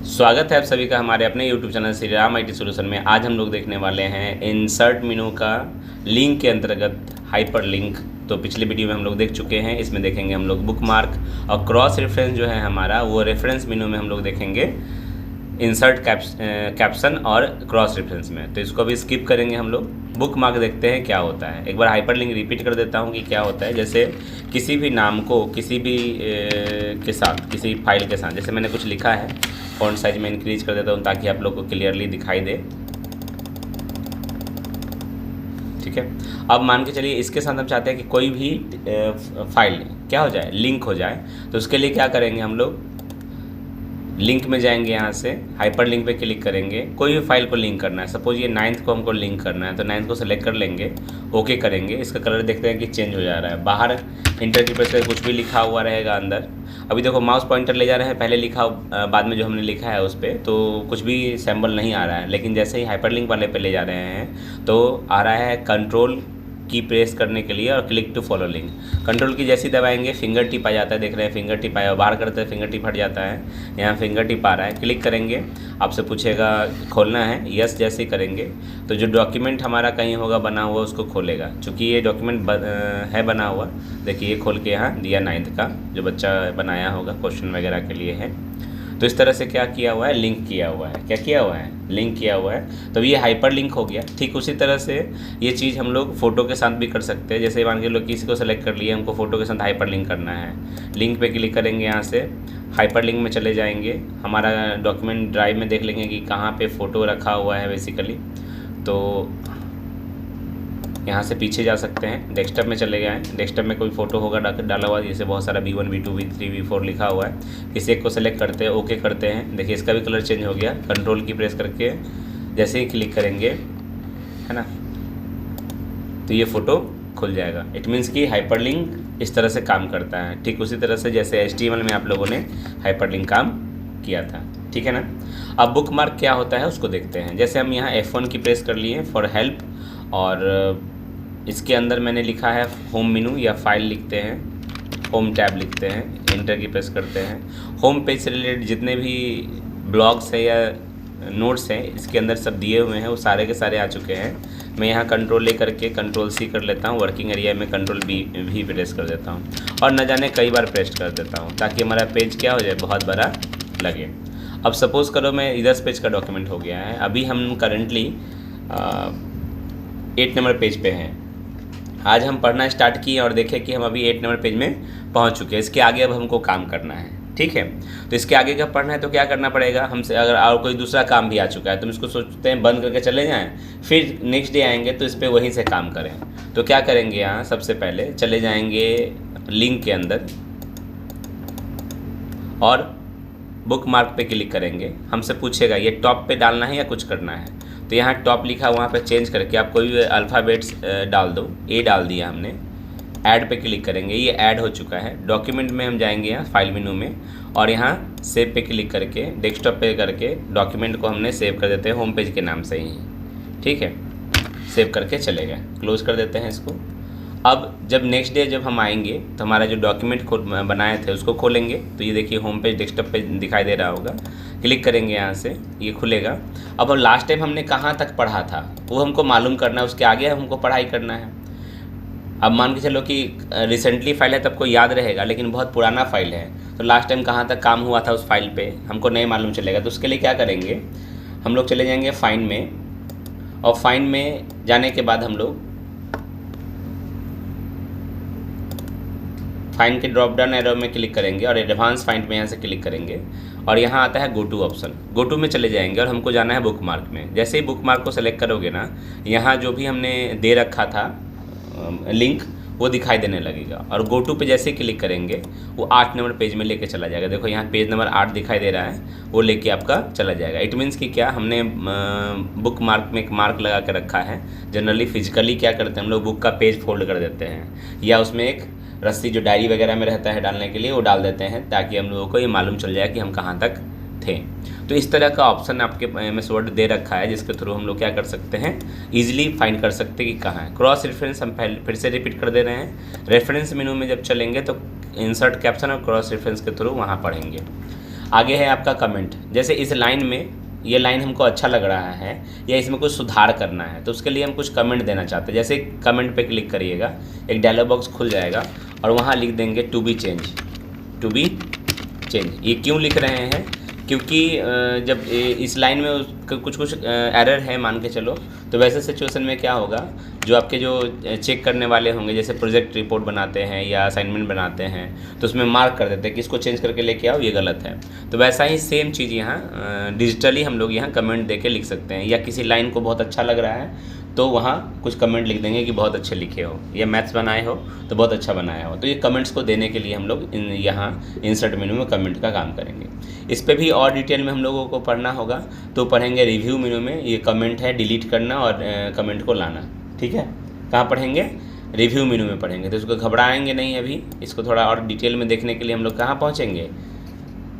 स्वागत है आप सभी का हमारे अपने YouTube channel Shri Ram IT solution में। आज हम लोग देखने वाले हैं इंसर्ट मेनू का लिंक के अंतर्गत हाइपर लिंक। तो पिछले वीडियो में हम लोग देख चुके हैं, इसमें देखेंगे हम लोग बुक मार्क और क्रॉस रेफरेंस जो है हमारा, वो रेफरेंस मेनू में हम लोग देखेंगे इंसर्ट कैप्शन और क्रॉस रेफरेंस में। तो इसको अभी स्किप करेंगे हम लोग। बुक मार्क देखते हैं क्या होता है। एक बार हाइपर लिंक रिपीट कर देता हूँ कि क्या होता है। जैसे किसी भी नाम को किसी भी के साथ, किसी फाइल के साथ, जैसे मैंने कुछ लिखा है, फ़ॉन्ट साइज में इंक्रीज कर देता हूँ ताकि आप लोग को क्लियरली दिखाई दे। ठीक है, अब मान के चलिए इसके साथ हम चाहते हैं कि कोई भी फाइल क्या हो जाए, लिंक हो जाए। तो उसके लिए क्या करेंगे हम लोग, लिंक में जाएंगे, यहाँ से हाइपर लिंक पे क्लिक करेंगे। कोई भी फाइल को लिंक करना है, सपोज ये 9th को हमको लिंक करना है, तो 9th को सेलेक्ट कर लेंगे, ओके करेंगे। इसका कलर देखते हैं कि चेंज हो जा रहा है। बाहर इंटर की प्रेस कुछ भी लिखा हुआ रहेगा अंदर। अभी देखो माउस पॉइंटर ले जा रहे हैं, पहले लिखा बाद में जो हमने लिखा है उस पर तो कुछ भी सिंबल नहीं आ रहा है। लेकिन जैसे ही हाइपर लिंक वाले पे ले जा रहे हैं तो आ रहा है कंट्रोल की प्रेस करने के लिए और click to follow link. Control की जैसी दबाएंगे फिंगर टिप आ जाता है, देख रहे हैं फिंगर टिप आया, बाहर करते हैं फिंगर टिप हट जाता है, यहाँ फिंगर टिप आ रहा है। क्लिक करेंगे, आपसे पूछेगा खोलना है, यस जैसे ही करेंगे तो जो डॉक्यूमेंट हमारा कहीं होगा बना हुआ उसको खोलेगा। चूँकि ये डॉक्यूमेंट है बना हुआ, देखिए ये खोल के यहाँ दिया 9th का जो बच्चा बनाया होगा, क्वेश्चन वगैरह के लिए है। तो इस तरह से क्या किया हुआ है, लिंक किया हुआ है। क्या किया हुआ है, लिंक किया हुआ है। तो ये हाइपर लिंक हो गया। ठीक उसी तरह से ये चीज़ हम लोग फ़ोटो के साथ भी कर सकते हैं। जैसे मान के लोग किसी को सेलेक्ट कर लिए, हमको फ़ोटो के साथ हाइपर लिंक करना है, लिंक पे क्लिक करेंगे, यहाँ से हाइपर लिंक में चले जाएंगे। हमारा डॉक्यूमेंट ड्राइव में देख लेंगे कि कहाँ पे फ़ोटो रखा हुआ है बेसिकली। तो यहाँ से पीछे जा सकते हैं, डेस्कटॉप में चले गए हैं। डेस्कटॉप में कोई फ़ोटो होगा डाला हुआ, जैसे बहुत सारा V1 V2 V3 V4 लिखा हुआ है। किसी एक को सेलेक्ट करते हैं, ओके करते हैं। देखिए इसका भी कलर चेंज हो गया। कंट्रोल की प्रेस करके जैसे ही क्लिक करेंगे, है ना, तो ये फ़ोटो खुल जाएगा। इट मीन्स कि हाइपर लिंक इस तरह से काम करता है। ठीक उसी तरह से जैसे HTML में आप लोगों ने हाइपर लिंक काम किया था। ठीक है ना। अब बुक मार्क क्या होता है उसको देखते हैं। जैसे हम यहाँ F1 की प्रेस कर लिए फॉर हेल्प, और इसके अंदर मैंने लिखा है होम मेनू या फाइल लिखते हैं, होम टैब लिखते हैं, इंटर की प्रेस करते हैं। होम पेज से रिलेटेड जितने भी ब्लॉग्स हैं या नोट्स हैं इसके अंदर सब दिए हुए हैं, वो सारे के सारे आ चुके हैं। मैं यहाँ कंट्रोल ले करके कंट्रोल C कर लेता हूँ, वर्किंग एरिया में कंट्रोल V प्रेस कर देता हूँ, और न जाने कई बार प्रेस कर देता हूँ ताकि हमारा पेज क्या हो जाए, बहुत बड़ा लगे। अब सपोज़ करो मैं इधर पेज का डॉक्यूमेंट हो गया है। अभी हम करेंटली 8 नंबर पेज पे हैं। आज हम पढ़ना स्टार्ट किए और देखें कि हम अभी 8 नंबर पेज में पहुंच चुके हैं। इसके आगे अब हमको काम करना है। ठीक है, तो इसके आगे का पढ़ना है तो क्या करना पड़ेगा हमसे। अगर और कोई दूसरा काम भी आ चुका है तो हम इसको सोचते हैं बंद करके चले जाएं, फिर नेक्स्ट डे आएंगे तो इस पर वहीं से काम करें। तो क्या करेंगे, यहाँ सबसे पहले चले जाएंगे लिंक के अंदर और बुक मार्क पे क्लिक करेंगे। हमसे पूछेगा ये टॉप पे डालना है या कुछ करना है। तो यहाँ टॉप लिखा वहाँ पे चेंज करके आप कोई भी अल्फ़ाबेट्स डाल दो। ए डाल दिया हमने। ऐड पे क्लिक करेंगे, ये ऐड हो चुका है। डॉक्यूमेंट में हम जाएंगे यहाँ फाइल मेनू में, और यहाँ सेव पे क्लिक करके डेस्कटॉप पे करके डॉक्यूमेंट को हमने सेव कर देते हैं होम पेज के नाम से ही। ठीक है, सेव करके चले गए, क्लोज़ कर देते हैं इसको। अब जब नेक्स्ट डे जब हम आएंगे तो हमारा जो डॉक्यूमेंट बनाए थे उसको खोलेंगे। तो ये देखिए होम पेज डेस्कटॉप पे दिखाई दे रहा होगा। क्लिक करेंगे यहाँ से, ये खुलेगा। अब लास्ट टाइम हमने कहाँ तक पढ़ा था वो हमको मालूम करना है, उसके आगे हमको पढ़ाई करना है। अब मान के चलो कि रिसेंटली फाइल है तब को याद रहेगा, लेकिन बहुत पुराना फाइल है तो लास्ट टाइम कहाँ तक काम हुआ था उस फाइल पे हमको नहीं मालूम चलेगा। तो उसके लिए क्या करेंगे, हम लोग चले जाएंगे फाइंड में, और फाइंड में जाने के बाद हम लोग फाइंड के ड्रॉप डाउन एरो में क्लिक करेंगे और एडवांस फाइंड में यहाँ से क्लिक करेंगे, और यहाँ आता है go to option. Go to में चले जाएंगे और हमको जाना है बुक मार्क में। जैसे ही बुक मार्क को सेलेक्ट करोगे ना, यहाँ जो भी हमने दे रखा था लिंक वो दिखाई देने लगेगा, और गो टू पे जैसे ही क्लिक करेंगे वो 8 नंबर पेज में लेके चला जाएगा। देखो यहाँ पेज नंबर 8 दिखाई दे रहा है, वो लेके आपका चला जाएगा। इट मीन्स कि क्या, हमने बुक मार्क में एक मार्क लगा के रखा है। जनरली फिजिकली क्या करते हैं हम लोग, बुक का पेज फोल्ड कर देते हैं, या उसमें एक रस्सी जो डायरी वगैरह में रहता है डालने के लिए वो डाल देते हैं, ताकि हम लोगों को ये मालूम चल जाए कि हम कहाँ तक थे। तो इस तरह का ऑप्शन आपके MS वर्ड दे रखा है, जिसके थ्रू हम लोग क्या कर सकते हैं, ईजिली फाइंड कर सकते हैं कि कहाँ है। क्रॉस रेफरेंस हम पहले फिर से रिपीट कर दे रहे हैं। रेफरेंस मेनू में जब चलेंगे तो इंसर्ट कैप्शन और क्रॉस रेफरेंस के थ्रू वहाँ पढ़ेंगे। आगे है आपका कमेंट। जैसे इस लाइन में ये लाइन हमको अच्छा लग रहा है या इसमें कुछ सुधार करना है, तो उसके लिए हम कुछ कमेंट देना चाहते हैं। जैसे कमेंट पे क्लिक करिएगा, एक डायलॉग बॉक्स खुल जाएगा और वहाँ लिख देंगे to be change, to be change. ये क्यों लिख रहे हैं? क्योंकि जब इस लाइन में कुछ एरर है मान के चलो, तो वैसे सिचुएशन में क्या होगा, जो आपके जो चेक करने वाले होंगे, जैसे प्रोजेक्ट रिपोर्ट बनाते हैं या असाइनमेंट बनाते हैं, तो उसमें मार्क कर देते हैं कि इसको चेंज करके लेके आओ, ये गलत है। तो वैसा ही सेम चीज़ यहाँ डिजिटली हम लोग यहाँ कमेंट दे के लिख सकते हैं। या किसी लाइन को बहुत अच्छा लग रहा है तो वहाँ कुछ कमेंट लिख देंगे कि बहुत अच्छे लिखे हो, या मैथ्स बनाए हो तो बहुत अच्छा बनाया हो। तो ये कमेंट्स को देने के लिए हम लोग यहाँ इंसर्ट मेनू में कमेंट का काम करेंगे। इस पर भी और डिटेल में हम लोगों को पढ़ना होगा तो पढ़ेंगे रिव्यू मेनू में। ये कमेंट है डिलीट करना और कमेंट को लाना, ठीक है। कहाँ पढ़ेंगे? रिव्यू मेनू में पढ़ेंगे। तो इसको घबराएंगे नहीं, अभी इसको थोड़ा और डिटेल में देखने के लिए हम लोग कहाँ पहुँचेंगे?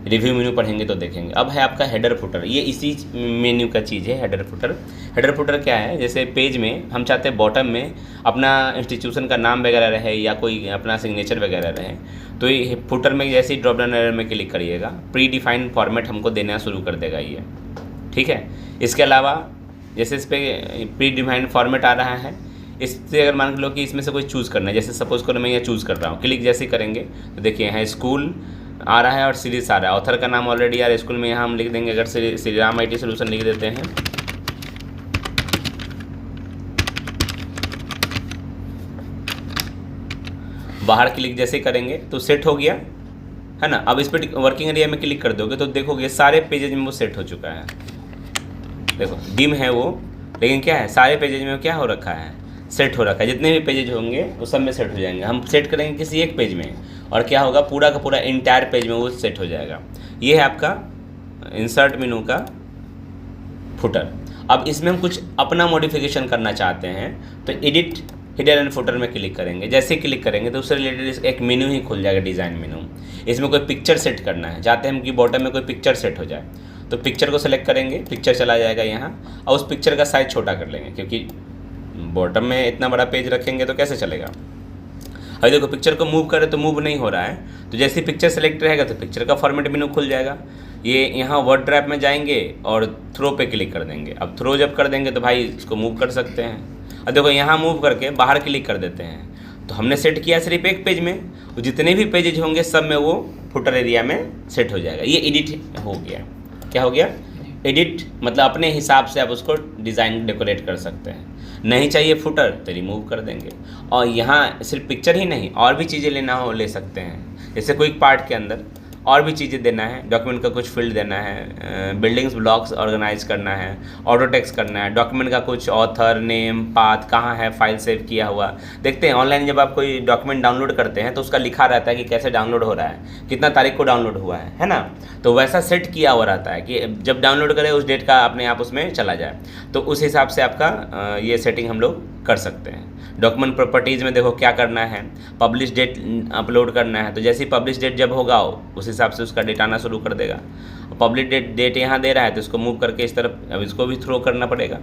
रिव्यू मेनू पढ़ेंगे तो देखेंगे। अब है आपका हेडर फुटर, ये इसी मेन्यू का चीज़ है हेडर फुटर। हेडर फुटर क्या है? जैसे पेज में हम चाहते हैं बॉटम में अपना इंस्टीट्यूशन का नाम वगैरह रहे या कोई अपना सिग्नेचर वगैरह रहे, तो ये फुटर में जैसे ही ड्रॉप डाउन एरर में क्लिक करिएगा, प्री डिफाइंड फॉर्मेट हमको देना शुरू कर देगा ये, ठीक है। इसके अलावा जैसे इस पर प्री डिफाइंड फॉर्मेट आ रहा है, इससे अगर मान लो कि इसमें से कोई चूज़ करना है, जैसे सपोज करो मैं ये चूज़ कर रहा हूँ, क्लिक जैसे ही करेंगे तो देखिए यहाँ स्कूल आ रहा है और सीरीज आ रहा है। ऑथर का नाम ऑलरेडी आ रहा है स्कूल में, यहाँ हम लिख देंगे, अगर श्री राम IT सोल्यूशन लिख देते हैं, बाहर क्लिक जैसे ही करेंगे तो सेट हो गया है ना। अब इस पर वर्किंग एरिया में क्लिक कर दोगे तो देखोगे सारे पेजेज में वो सेट हो चुका है। देखो डिम है वो, लेकिन क्या है, सारे पेजेज में क्या हो रखा है? सेट हो रखा है। जितने भी पेजेज होंगे वो सब में सेट हो जाएंगे। हम सेट करेंगे किसी एक पेज में और क्या होगा, पूरा का पूरा इंटायर पेज में वो सेट हो जाएगा। ये है आपका इंसर्ट मेनू का फुटर। अब इसमें हम कुछ अपना मॉडिफिकेशन करना चाहते हैं तो एडिट हेडर एंड फुटर में क्लिक करेंगे। जैसे ही क्लिक करेंगे तो उससे रिलेटेड एक मेनू ही खुल जाएगा, डिज़ाइन मेनू। इसमें कोई पिक्चर सेट करना है, चाहते हैं हम कि बॉटम में कोई पिक्चर सेट हो जाए, तो पिक्चर को सेलेक्ट करेंगे, पिक्चर चला जाएगा यहाँ, और उस पिक्चर का साइज़ छोटा कर लेंगे, क्योंकि बॉटम में इतना बड़ा पेज रखेंगे तो कैसे चलेगा। अभी देखो पिक्चर को मूव करें तो मूव नहीं हो रहा है, तो जैसे पिक्चर सेलेक्ट रहेगा तो पिक्चर का फॉर्मेट मेनू खुल जाएगा। ये यहाँ वर्ड ड्राइव में जाएंगे और थ्रो पे क्लिक कर देंगे। अब थ्रो जब कर देंगे तो भाई इसको मूव कर सकते हैं। अब देखो यहाँ मूव करके बाहर क्लिक कर देते हैं, तो हमने सेट किया सिर्फ एक पेज में, तो जितने भी पेजेज होंगे सब में वो फुटर एरिया में सेट हो जाएगा। ये एडिट हो गया। क्या हो गया? एडिट। मतलब अपने हिसाब से आप उसको डिज़ाइन डेकोरेट कर सकते हैं। नहीं चाहिए फुटर तो रिमूव कर देंगे। और यहाँ सिर्फ पिक्चर ही नहीं, और भी चीज़ें लेना हो ले सकते हैं। जैसे कोई पार्ट के अंदर और भी चीज़ें देना है, डॉक्यूमेंट का कुछ फील्ड देना है, बिल्डिंग्स ब्लॉक्स ऑर्गेनाइज करना है, ऑटो टेक्स्ट करना है, डॉक्यूमेंट का कुछ ऑथर नेम पाथ कहाँ है, फाइल सेव किया हुआ। देखते हैं ऑनलाइन जब आप कोई डॉक्यूमेंट डाउनलोड करते हैं तो उसका लिखा रहता है कि कैसे डाउनलोड हो रहा है, कितना तारीख को डाउनलोड हुआ है ना। तो वैसा सेट किया हुआ रहता है कि जब डाउनलोड करें उस डेट का अपने आप उसमें चला जाए। तो उस हिसाब से आपका ये सेटिंग हम लोग कर सकते हैं। डॉक्यूमेंट प्रॉपर्टीज़ में देखो क्या करना है, पब्लिश डेट अपलोड करना है, तो जैसे ही पब्लिश डेट जब होगा उस हिसाब से उसका डेट आना शुरू कर देगा। पब्लिश डेट यहाँ दे रहा है तो इसको मूव करके इस तरफ, अब इसको भी थ्रो करना पड़ेगा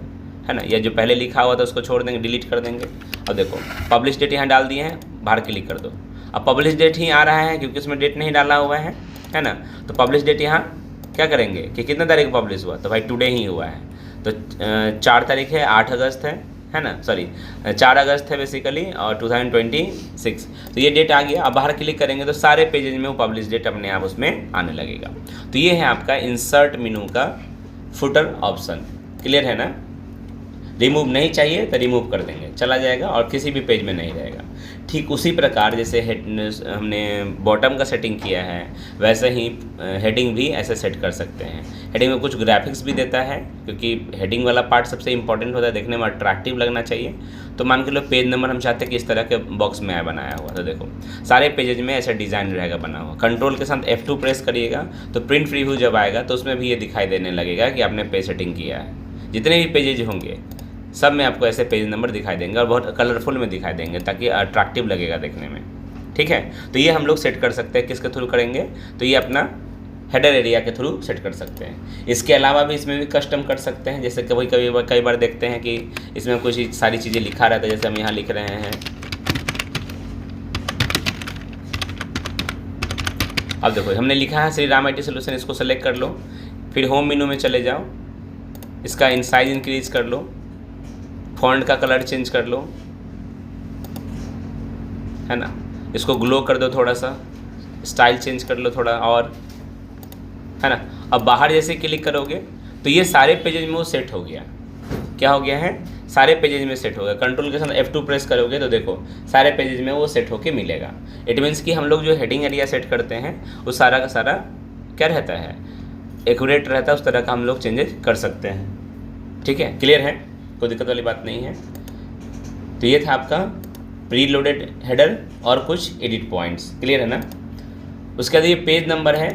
है ना, या जो पहले लिखा हुआ था उसको छोड़ देंगे, डिलीट कर देंगे। अब देखो पब्लिश डेट यहाँ डाल दिए हैं, बाहर क्लिक कर दो। अब पब्लिश डेट ही आ रहा है क्योंकि उसमें डेट नहीं डाला हुआ है ना। तो पब्लिश डेट यहाँ क्या करेंगे कि कितने तारीख को पब्लिश हुआ, तो भाई टुडे ही हुआ है। तो 4 तारीख है, 8 अगस्त है ना, सॉरी 4 अगस्त है बेसिकली, और 2026। तो ये डेट आ गया। अब बाहर क्लिक करेंगे तो सारे पेजेज में वो पब्लिश डेट अपने आप उसमें आने लगेगा। तो ये है आपका इंसर्ट मेनू का फुटर ऑप्शन। क्लियर है ना। रिमूव नहीं चाहिए तो रिमूव कर देंगे, चला जाएगा और किसी भी पेज में नहीं रहेगा। ठीक उसी प्रकार जैसे हमने बॉटम का सेटिंग किया है वैसे ही हेडिंग भी ऐसे सेट कर सकते हैं। हेडिंग में कुछ ग्राफिक्स भी देता है, क्योंकि हेडिंग वाला पार्ट सबसे इंपॉर्टेंट होता है, देखने में अट्रैक्टिव लगना चाहिए। तो मान के लो पेज नंबर हम चाहते हैं कि इस तरह के बॉक्स में बनाया हुआ, तो देखो सारे पेजेज में ऐसा डिज़ाइन रहेगा बना हुआ। कंट्रोल के साथ F2 प्रेस करिएगा तो प्रिंट प्रीव्यू जब आएगा तो उसमें भी ये दिखाई देने लगेगा कि आपने पेज सेटिंग किया है। जितने भी पेजेज होंगे सब में आपको ऐसे पेज नंबर दिखाई देंगे और बहुत कलरफुल में दिखाई देंगे ताकि अट्रैक्टिव लगेगा देखने में। ठीक है, तो ये हम लोग सेट कर सकते हैं। किसके थ्रू करेंगे, तो ये अपना हेडर एरिया के थ्रू सेट कर सकते हैं। इसके अलावा भी इसमें भी कस्टम कर सकते हैं। जैसे कई बार देखते हैं कि इसमें कुछ सारी चीज़ें लिखा रहता है, जैसे हम यहाँ लिख रहे हैं। अब देखो हमने लिखा है श्री राम IT सोल्यूशन, इसको सेलेक्ट कर लो, फिर होम मेनू में चले जाओ, इसका इन साइज इंक्रीज कर लो, फॉन्ट का कलर चेंज कर लो, है ना, इसको ग्लो कर दो, थोड़ा सा स्टाइल चेंज कर लो थोड़ा और, है ना। अब बाहर जैसे क्लिक करोगे तो ये सारे पेजेज में वो सेट हो गया। क्या हो गया है? सारे पेजेज में सेट हो गया। कंट्रोल के साथ F2 प्रेस करोगे तो देखो सारे पेजेज में वो सेट होके मिलेगा। इट मीन्स कि हम लोग जो हेडिंग एरिया सेट करते हैं वो सारा का सारा क्या रहता है, एक्यूरेट रहता है, उस तरह का हम लोग चेंजेस कर सकते हैं। ठीक है, क्लियर है, कोई दिक्कत वाली बात नहीं है। तो ये था आपका प्री लोडेड हेडर और कुछ एडिट पॉइंट्स, क्लियर है ना। उसके बाद ये पेज नंबर है,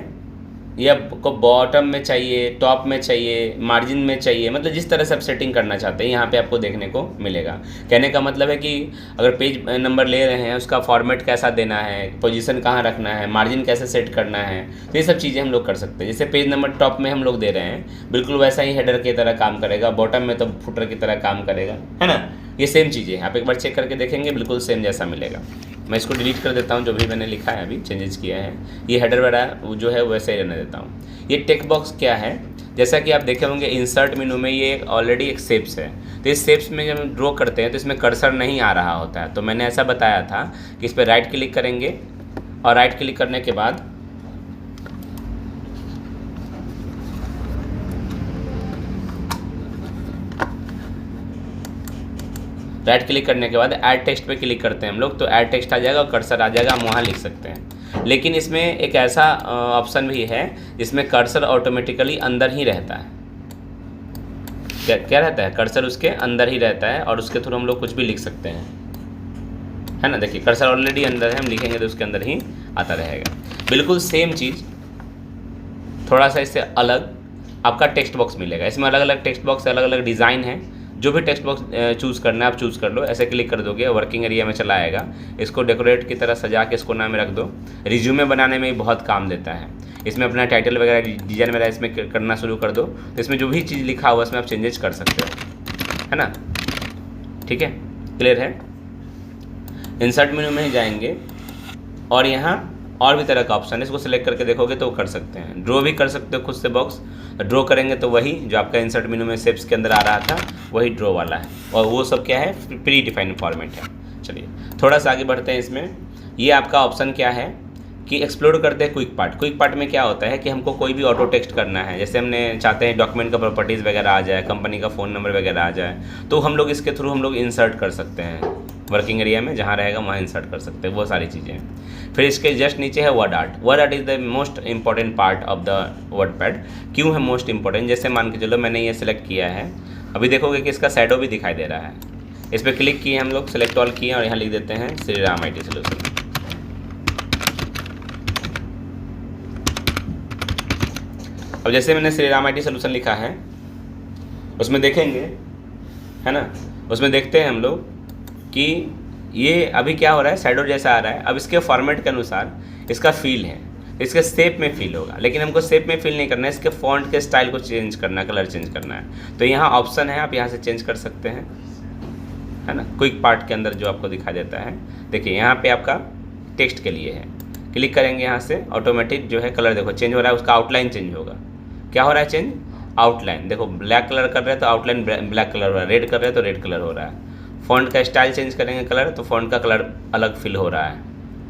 ये आपको बॉटम में चाहिए, टॉप में चाहिए, मार्जिन में चाहिए, मतलब जिस तरह से आप सेटिंग करना चाहते हैं यहाँ पे आपको देखने को मिलेगा। कहने का मतलब है कि अगर पेज नंबर ले रहे हैं उसका फॉर्मेट कैसा देना है, पोजीशन कहाँ रखना है, मार्जिन कैसे सेट करना है, तो ये सब चीज़ें हम लोग कर सकते हैं। जैसे पेज नंबर टॉप में हम लोग दे रहे हैं बिल्कुल वैसा ही हेडर की तरह काम करेगा, बॉटम में तो फुटर की तरह काम करेगा, है ना। ये सेम चीज़ें आप एक बार चेक करके देखेंगे, बिल्कुल सेम जैसा मिलेगा। मैं इसको डिलीट कर देता हूँ, जो भी मैंने लिखा है अभी चेंजेस किया है, ये हेडर वगैरह जो है वैसे ही रहने देता हूँ। ये टेक्स्ट बॉक्स क्या है, जैसा कि आप देखे होंगे इंसर्ट मेनू में ये ऑलरेडी एक शेप्स है। तो इस शेप्स में जब हम ड्रॉ करते हैं तो इसमें कर्सर नहीं आ रहा होता है। तो मैंने ऐसा बताया था कि इस पर राइट क्लिक करेंगे और राइट क्लिक करने के बाद ऐड टेक्स्ट पे क्लिक करते हैं हम लोग, तो ऐड टेक्स्ट आ जाएगा और कर्सर आ जाएगा, हम वहाँ लिख सकते हैं। लेकिन इसमें एक ऐसा ऑप्शन भी है जिसमें कर्सर ऑटोमेटिकली अंदर ही रहता है। क्या रहता है? कर्सर उसके अंदर ही रहता है और उसके थ्रू हम लोग कुछ भी लिख सकते हैं, है ना। देखिए कर्सर ऑलरेडी अंदर है, हम लिखेंगे तो उसके अंदर ही आता रहेगा। बिल्कुल सेम चीज़, थोड़ा सा इससे अलग आपका टेक्स्ट बॉक्स मिलेगा। इसमें अलग अलग टेक्स्ट बॉक्स, अलग अलग डिज़ाइन है। जो भी टेक्स्ट बॉक्स चूज़ करना है आप चूज़ कर लो, ऐसे क्लिक कर दोगे वर्किंग एरिया में चला आएगा। इसको डेकोरेट की तरह सजा के इसको नाम में रख दो। रिज्यूमे बनाने में बहुत काम देता है। इसमें अपना टाइटल वगैरह, डिजाइन वगैरह इसमें करना शुरू कर दो, तो इसमें जो भी चीज़ लिखा हुआ इसमें आप चेंजेस कर सकते हो, है ना। ठीक है, क्लियर है। इंसर्ट मेनू में ही जाएंगे और यहाँ और भी तरह का ऑप्शन है, इसको सिलेक्ट करके देखोगे तो वो कर सकते हैं। ड्रॉ भी कर सकते हो खुद से बॉक्स, ड्रॉ करेंगे तो वही जो आपका इंसर्ट मेनू में शेप्स के अंदर आ रहा था वही ड्रॉ वाला है, और वो सब क्या है, प्री डिफाइंड फॉर्मेट है। चलिए थोड़ा सा आगे बढ़ते हैं। इसमें ये आपका ऑप्शन क्या है कि एक्सप्लोर करते हैं क्विक पार्ट। क्विक पार्ट में क्या होता है कि हमको कोई भी ऑटो टेक्स्ट करना है, जैसे हमने चाहते हैं डॉक्यूमेंट का प्रॉपर्टीज़ वगैरह आ जाए, कंपनी का फ़ोन नंबर वगैरह आ जाए, तो हम लोग इसके थ्रू हम लोग इंसर्ट कर सकते हैं। वर्किंग एरिया में जहाँ रहेगा वहाँ इंसर्ट कर सकते हैं, वो सारी चीज़ें। फिर इसके जस्ट नीचे है word art. Word art is the most important part of the WordPad. क्यों है मोस्ट इंपॉर्टेंट? जैसे मान के चलो मैंने ये सिलेक्ट किया है, अभी देखोगे कि इसका शैडो भी दिखाई दे रहा है। इस पर क्लिक किए हम लोग, सेलेक्ट ऑल किए और यहाँ लिख देते हैं श्री राम IT सोल्यूशन। अब जैसे मैंने श्री राम IT सोल्यूशन लिखा है, उसमें देखेंगे, है ना, उसमें देखते हैं हम लोग कि ये अभी क्या हो रहा है, शैडो जैसा आ रहा है। अब इसके फॉर्मेट के अनुसार इसका फील है, इसके शेप में फील होगा, लेकिन हमको शेप में फील नहीं करना है, इसके फॉन्ट के स्टाइल को चेंज करना है, कलर चेंज करना है। तो यहाँ ऑप्शन है, आप यहाँ से चेंज कर सकते हैं, है ना। क्विक पार्ट के अंदर जो आपको दिखा देता है, देखिए यहाँ पे आपका टेक्स्ट के लिए है, क्लिक करेंगे यहाँ से, ऑटोमेटिक जो है कलर देखो चेंज हो रहा है, उसका आउटलाइन चेंज होगा। क्या हो रहा है चेंज? आउटलाइन। देखो ब्लैक कलर कर रहे हैं तो आउटलाइन ब्लैक कलर हो रहा है, रेड कर रहे हैं तो रेड कलर हो रहा है। फ़ॉन्ट का स्टाइल चेंज करेंगे कलर, तो फ़ॉन्ट का कलर अलग फिल हो रहा है,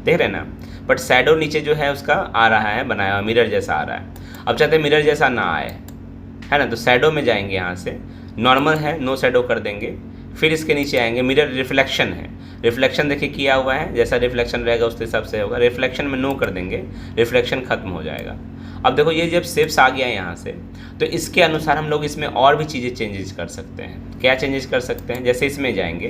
देख रहे हैं ना। बट शैडो नीचे जो है उसका आ रहा है बनाया हुआ, मिरर जैसा आ रहा है। अब चाहते हैं मिरर जैसा ना आए, है ना, तो शैडो में जाएंगे, यहाँ से नॉर्मल है नो शैडो कर देंगे। फिर इसके नीचे आएंगे, मिरर रिफ्लेक्शन है। रिफ्लेक्शन देखिए किया हुआ है, जैसा रिफ्लेक्शन रहेगा उस हिसाब से होगा। रिफ्लेक्शन में नो कर देंगे, रिफ्लेक्शन खत्म हो जाएगा। अब देखो ये जब शेप्स आ गया है यहाँ से, तो इसके अनुसार हम लोग इसमें और भी चीज़ें चेंजेस कर सकते हैं। क्या चेंजेस कर सकते हैं? जैसे इसमें जाएंगे,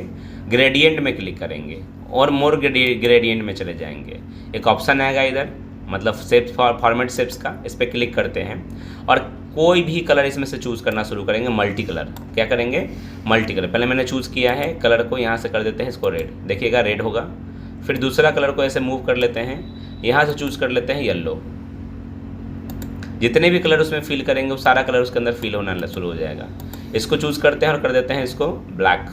ग्रेडियंट में क्लिक करेंगे और मोर ग्रेडियंट में चले जाएंगे। एक ऑप्शन आएगा इधर, मतलब शेप्स फॉर्मेट शेप्स का, इस पर क्लिक करते हैं और कोई भी कलर इसमें से चूज़ करना शुरू करेंगे। मल्टी कलर, क्या करेंगे? Multi colour. पहले मैंने चूज़ किया है कलर को, यहाँ से कर देते हैं इसको रेड, देखिएगा रेड होगा। फिर दूसरा कलर को ऐसे मूव कर लेते हैं, यहाँ से चूज़ कर लेते हैं येलो। जितने भी कलर उसमें फिल करेंगे वो सारा कलर उसके अंदर फिल होना शुरू हो जाएगा। इसको चूज़ करते हैं और कर देते हैं इसको ब्लैक।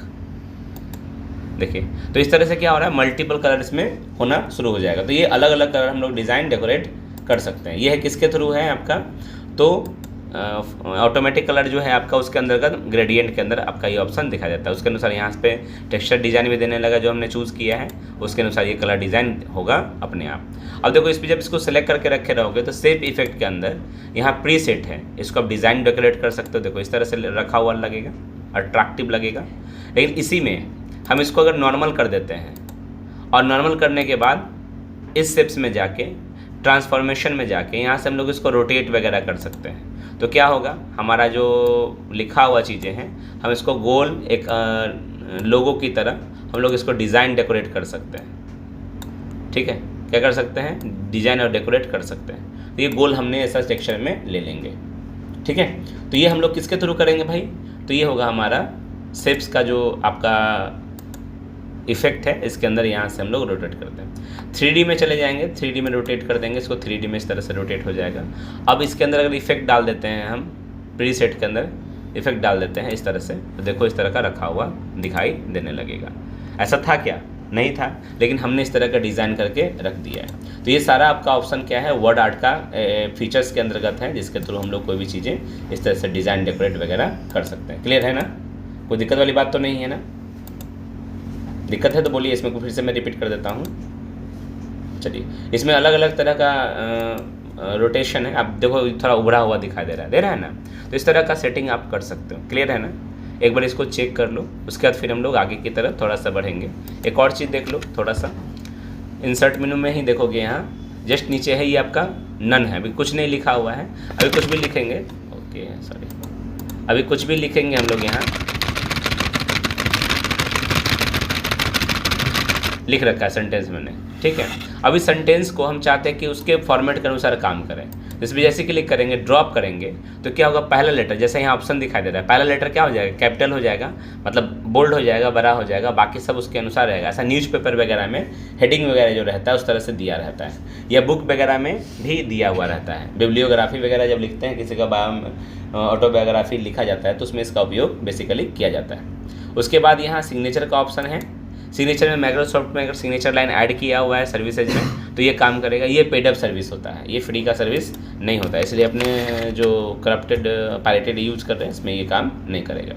देखिए तो इस तरह से क्या हो रहा है, मल्टीपल कलर इसमें होना शुरू हो जाएगा। तो ये अलग अलग कलर हम लोग डिज़ाइन डेकोरेट कर सकते हैं। ये है किसके थ्रू है आपका, तो ऑटोमेटिक कलर जो है आपका उसके अंदर का ग्रेडियंट के अंदर आपका ये ऑप्शन दिखा जाता है। उसके अनुसार यहाँ पे टेक्सचर डिज़ाइन भी देने लगा जो हमने चूज़ किया है, उसके अनुसार ये कलर डिज़ाइन होगा अपने आप। अब देखो इस पर जब इसको सेलेक्ट करके रखे रहोगे तो शेप इफेक्ट के अंदर यहाँ प्री सेट है, इसको आप डिज़ाइन डेकोरेट कर सकते हो। देखो इस तरह से रखा हुआ लगेगा, अट्रैक्टिव लगेगा। लेकिन इसी में हम इसको अगर नॉर्मल कर देते हैं और नॉर्मल करने के बाद इस शेप्स में जाके ट्रांसफॉर्मेशन में जाके यहाँ से हम लोग इसको रोटेट वगैरह कर सकते हैं। तो क्या होगा, हमारा जो लिखा हुआ चीज़ें हैं हम इसको गोल एक लोगो की तरह हम लोग इसको डिज़ाइन डेकोरेट कर सकते हैं। ठीक है, क्या कर सकते हैं, डिज़ाइन और डेकोरेट कर सकते हैं। तो ये गोल हमने ऐसा टेक्सचर में ले लेंगे। ठीक है, तो ये हम लोग किसके थ्रू करेंगे भाई, तो ये होगा हमारा शेप्स का जो आपका इफेक्ट है, इसके अंदर यहाँ से हम लोग रोटेट करते हैं। 3D में चले जाएंगे, 3D में रोटेट कर देंगे इसको, 3D में इस तरह से रोटेट हो जाएगा। अब इसके अंदर अगर इफेक्ट डाल देते हैं हम, प्री सेट के अंदर इफेक्ट डाल देते हैं इस तरह से, तो देखो इस तरह का रखा हुआ दिखाई देने लगेगा। ऐसा था क्या, नहीं था, लेकिन हमने इस तरह का डिज़ाइन करके रख दिया है। तो ये सारा आपका ऑप्शन क्या है, वर्ड आर्ट का फीचर्स के अंतर्गत है, जिसके थ्रू हम लोग कोई भी चीज़ें इस तरह से डिज़ाइन डेकोरेट वगैरह कर सकते हैं। क्लियर है ना, कोई दिक्कत वाली बात तो नहीं है ना? दिक्कत है तो बोलिए, इसमें को फिर से मैं रिपीट कर देता हूँ। चलिए, इसमें अलग अलग तरह का रोटेशन है। आप देखो थोड़ा उभरा हुआ दिखाई दे रहा है ना, तो इस तरह का सेटिंग आप कर सकते हो। क्लियर है ना, एक बार इसको चेक कर लो, उसके बाद फिर हम लोग आगे की तरफ थोड़ा सा बढ़ेंगे। एक और चीज़ देख लो, थोड़ा सा इंसर्ट मेनू में ही देखोगे, यहाँ जस्ट नीचे है ये आपका नन है, अभी कुछ नहीं लिखा हुआ है। अभी कुछ भी लिखेंगे, ओके सॉरी, अभी कुछ भी लिखेंगे हम लोग, यहाँ लिख रखा है सेंटेंस मैंने। ठीक है, अभी सेंटेंस को हम चाहते हैं कि उसके फॉर्मेट के अनुसार काम करें। इसमें जैसे क्लिक करेंगे, ड्रॉप करेंगे, तो क्या होगा, पहला लेटर जैसे यहाँ ऑप्शन दिखाई दे रहा है, पहला लेटर क्या हो जाएगा, कैपिटल हो जाएगा, मतलब बोल्ड हो जाएगा, बड़ा हो जाएगा, बाकी सब उसके अनुसार रहेगा। ऐसा न्यूज़पेपर वगैरह में हेडिंग वगैरह जो रहता है उस तरह से दिया रहता है, या बुक वगैरह में भी दिया हुआ रहता है। बिब्लियोग्राफी वगैरह जब लिखते हैं, किसी का ऑटोबायोग्राफी लिखा जाता है, तो उसमें इसका उपयोग बेसिकली किया जाता है। उसके बाद यहाँ सिग्नेचर का ऑप्शन है। सिग्नेचर में माइक्रोसॉफ्ट में अगर सिग्नेचर लाइन ऐड किया हुआ है सर्विसेज में, तो ये काम करेगा। ये पेड अप सर्विस होता है, ये फ्री का सर्विस नहीं होता है, इसलिए अपने जो करप्टेड पायरेटेड यूज़ कर रहे हैं इसमें ये काम नहीं करेगा।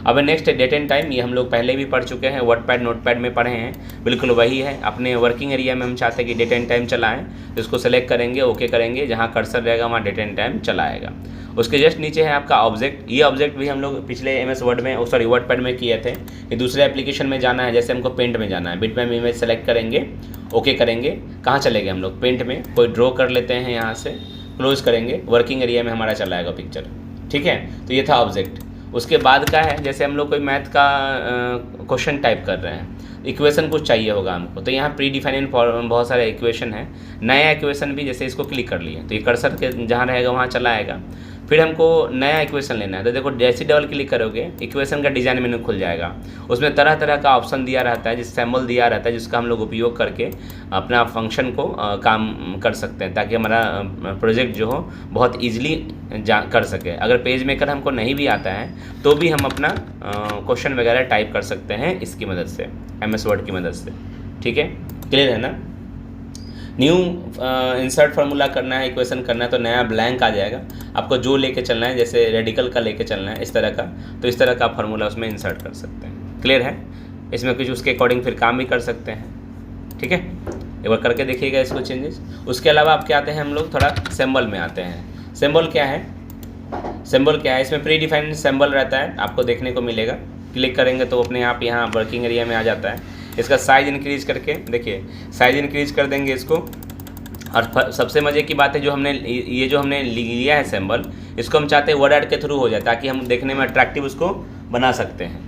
अब नेक्स्ट डेट एंड टाइम, ये हम लोग पहले भी पढ़ चुके हैं, वर्डपैड नोटपैड में पढ़े हैं, बिल्कुल वही है। अपने वर्किंग एरिया में हम चाहते हैं कि डेट एंड टाइम चलाएं, तो इसको सेलेक्ट करेंगे, ओके करेंगे, जहाँ कर्सर रहेगा वहाँ डेट एंड टाइम चलाएगा। उसके जस्ट नीचे है आपका ऑब्जेक्ट। ये ऑब्जेक्ट भी हम लोग पिछले MS वर्ड में वर्डपैड में किए थे कि दूसरे एप्लीकेशन में जाना है, जैसे हमको पेंट में जाना है, बिटमैप इमेज सेलेक्ट करेंगे, ओके करेंगे, कहाँ चलेंगे हम लोग, पेंट में कोई ड्रॉ कर लेते हैं, यहाँ से क्लोज करेंगे, वर्किंग एरिया में हमारा चलाएगा पिक्चर। ठीक है, तो ये था ऑब्जेक्ट। उसके बाद का है, जैसे हम लोग कोई मैथ का क्वेश्चन टाइप कर रहे हैं, इक्वेशन कुछ चाहिए होगा हमको, तो यहाँ प्री डिफाइंड बहुत सारे इक्वेशन है। नया इक्वेशन भी जैसे इसको क्लिक कर लिए, तो ये कर्सर के जहाँ रहेगा वहाँ चला आएगा। फिर हमको नया इक्वेशन लेना है, तो देखो जैसे डबल क्लिक करोगे इक्वेशन का डिज़ाइन मेनू खुल जाएगा। उसमें तरह तरह का ऑप्शन दिया रहता है, जिस सैम्बल दिया रहता है, जिसका हम लोग उपयोग करके अपना फंक्शन को काम कर सकते हैं, ताकि हमारा प्रोजेक्ट जो हो बहुत ईजिली कर सके। अगर पेज मेकर हमको नहीं भी आता है तो भी हम अपना क्वेश्चन वगैरह टाइप कर सकते हैं इसकी मदद से, MS वर्ड की मदद से। ठीक है, क्लियर है ना। न्यू इंसर्ट फार्मूला करना है, इक्वेशन करना है, तो नया ब्लैंक आ जाएगा। आपको जो लेके चलना है, जैसे रेडिकल का लेके चलना है इस तरह का, तो इस तरह का फार्मूला उसमें इंसर्ट कर सकते हैं। क्लियर है, इसमें कुछ उसके अकॉर्डिंग फिर काम भी कर सकते हैं। ठीक है, एक बार करके देखिएगा इसको चेंजेस। उसके अलावा आप क्या आते हैं, हम लोग थोड़ा सिंबल में आते हैं। सिंबल क्या है, सिंबल क्या है, इसमें प्री डिफाइंड सिंबल रहता है, आपको देखने को मिलेगा। क्लिक करेंगे तो अपने आप यहाँ वर्किंग एरिया में आ जाता है। इसका साइज़ इंक्रीज करके देखिए, साइज़ इंक्रीज कर देंगे इसको। और सबसे मज़े की बात है, जो हमने लिया है सिंबल, इसको हम चाहते हैं वर्ड आर्ट के थ्रू हो जाए, ताकि हम देखने में अट्रैक्टिव उसको बना सकते हैं।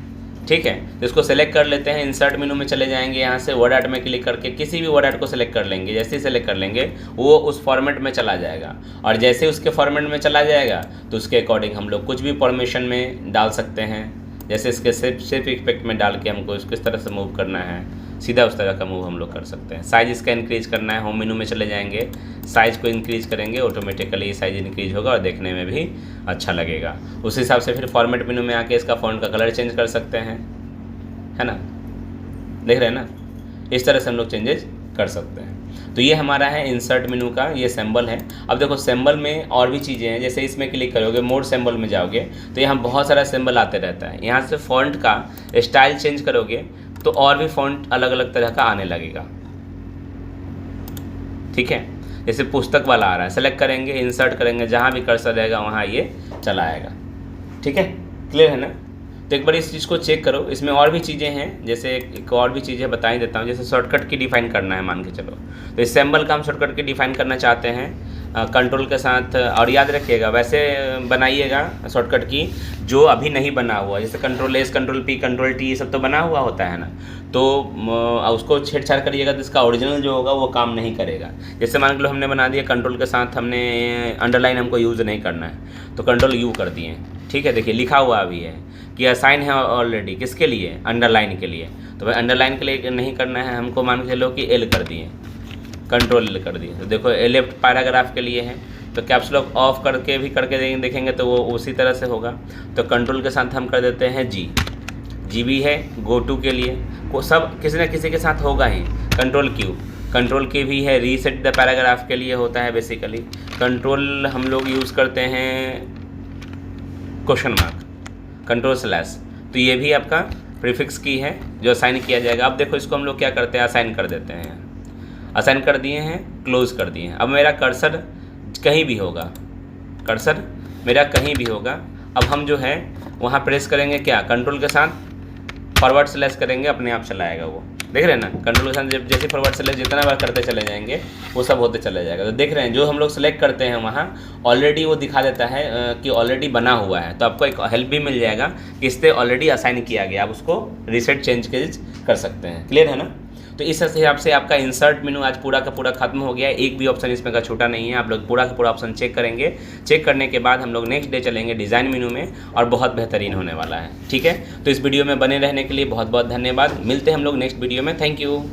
ठीक है, तो इसको सेलेक्ट कर लेते हैं, इंसर्ट मेनू में चले जाएंगे, यहाँ से वर्ड आर्ट में क्लिक करके किसी भी वर्ड आर्ट को सेलेक्ट कर लेंगे। जैसे ही सेलेक्ट कर लेंगे वो उस फॉर्मेट में चला जाएगा, और जैसे उसके फॉर्मेट में चला जाएगा तो उसके अकॉर्डिंग हम लोग कुछ भी परमिशन में डाल सकते हैं। जैसे इसके शेप इफेक्ट में डाल के हमको इसको इस तरह से मूव करना है, सीधा उस तरह का मूव हम लोग कर सकते हैं। साइज़ इसका इंक्रीज करना है, होम मेनू में चले जाएंगे, साइज़ को इंक्रीज करेंगे, ऑटोमेटिकली साइज़ इंक्रीज होगा और देखने में भी अच्छा लगेगा। उस हिसाब से फिर फॉर्मेट मेनू में आके इसका फ़ॉन्ट का कलर चेंज कर सकते हैं, है ना, देख रहे हैं ना, इस तरह से हम लोग चेंजेस कर सकते हैं। तो ये हमारा है इंसर्ट मेनू का ये सिंबल है। अब देखो सिंबल में और भी चीज़ें हैं, जैसे इसमें क्लिक करोगे मोर सिंबल में जाओगे तो यहाँ बहुत सारा सिंबल आते रहता है। यहाँ से फॉन्ट का स्टाइल चेंज करोगे तो और भी फॉन्ट अलग अलग तरह का आने लगेगा, ठीक है। जैसे पुस्तक वाला आ रहा है, सेलेक्ट करेंगे, इंसर्ट करेंगे, जहाँ भी कर्सर रहेगा वहाँ ये चला आएगा, ठीक है। क्लियर है ना। तो एक बार इस चीज़ को चेक करो। इसमें और भी चीज़ें हैं, जैसे एक और भी चीज़ें बता ही देता हूँ। जैसे शॉर्टकट की डिफ़ाइन करना है, मान के चलो, तो इस सिंबल का हम शॉर्टकट की डिफ़ाइन करना चाहते हैं कंट्रोल के साथ। और याद रखिएगा वैसे बनाइएगा शॉर्टकट की जो अभी नहीं बना हुआ, जैसे control S, control P, control T, ये सब तो बना हुआ होता है ना, तो उसको छेड़छाड़ करिएगा तो इसका ओरिजिनल जो होगा वो काम नहीं करेगा। जैसे मान लो हमने बना दिया कंट्रोल के साथ, हमने अंडरलाइन हमको यूज़ नहीं करना है तो कंट्रोल यू कर दिए, ठीक है। देखिए लिखा हुआ अभी है कि असाइन है ऑलरेडी, किसके लिए, अंडरलाइन के लिए। तो भाई अंडरलाइन के लिए नहीं करना है हमको, मान के चलो कि एल कर दिए, कंट्रोल एल कर दिए। तो देखो लेफ्ट पैराग्राफ के लिए है, तो कैप्स लॉक ऑफ करके भी करके देखेंगे तो वो उसी तरह से होगा। तो कंट्रोल के साथ हम कर देते हैं जी, जी भी है गो टू के लिए, को सब किसी न किसी के साथ होगा ही। कंट्रोल क्यू, कंट्रोल के भी है रीसेट द पैराग्राफ के लिए होता है बेसिकली। कंट्रोल हम लोग यूज़ करते हैं क्वेश्चन मार्क, कंट्रोल स्लैश, तो ये भी आपका प्रीफिक्स की है जो असाइन किया जाएगा। अब देखो इसको हम लोग क्या करते हैं, असाइन कर देते हैं। असाइन कर दिए हैं, क्लोज कर दिए हैं। अब मेरा कर्सर कहीं भी होगा, कर्सर मेरा कहीं भी होगा। अब हम जो है वहाँ प्रेस करेंगे, क्या कंट्रोल के साथ फॉरवर्ड स्लैश करेंगे, अपने आप चला आएगा वो। देख रहे हैं ना, कंट्रोल के साथ जैसे फॉरवर्ड स्लैश जितना बार करते चले जाएंगे वो सब होते चले जाएगा। तो देख रहे हैं जो हम लोग सेलेक्ट करते हैं वहाँ ऑलरेडी वो दिखा देता है कि ऑलरेडी बना हुआ है। तो आपको एक हेल्प भी मिल जाएगा कि इससे ऑलरेडी असाइन किया गया, आप उसको रीसेट चेंज कर सकते हैं। क्लियर है ना। तो इस हिसाब से आपका इंसर्ट मेनू आज पूरा का पूरा खत्म हो गया है। एक भी ऑप्शन इसमें का छूटा नहीं है। आप लोग पूरा का पूरा ऑप्शन चेक करेंगे। चेक करने के बाद हम लोग नेक्स्ट डे चलेंगे डिज़ाइन मेनू में और बहुत बेहतरीन होने वाला है, ठीक है। तो इस वीडियो में बने रहने के लिए बहुत बहुत धन्यवाद। मिलते हैं हम लोग नेक्स्ट वीडियो में। Thank you.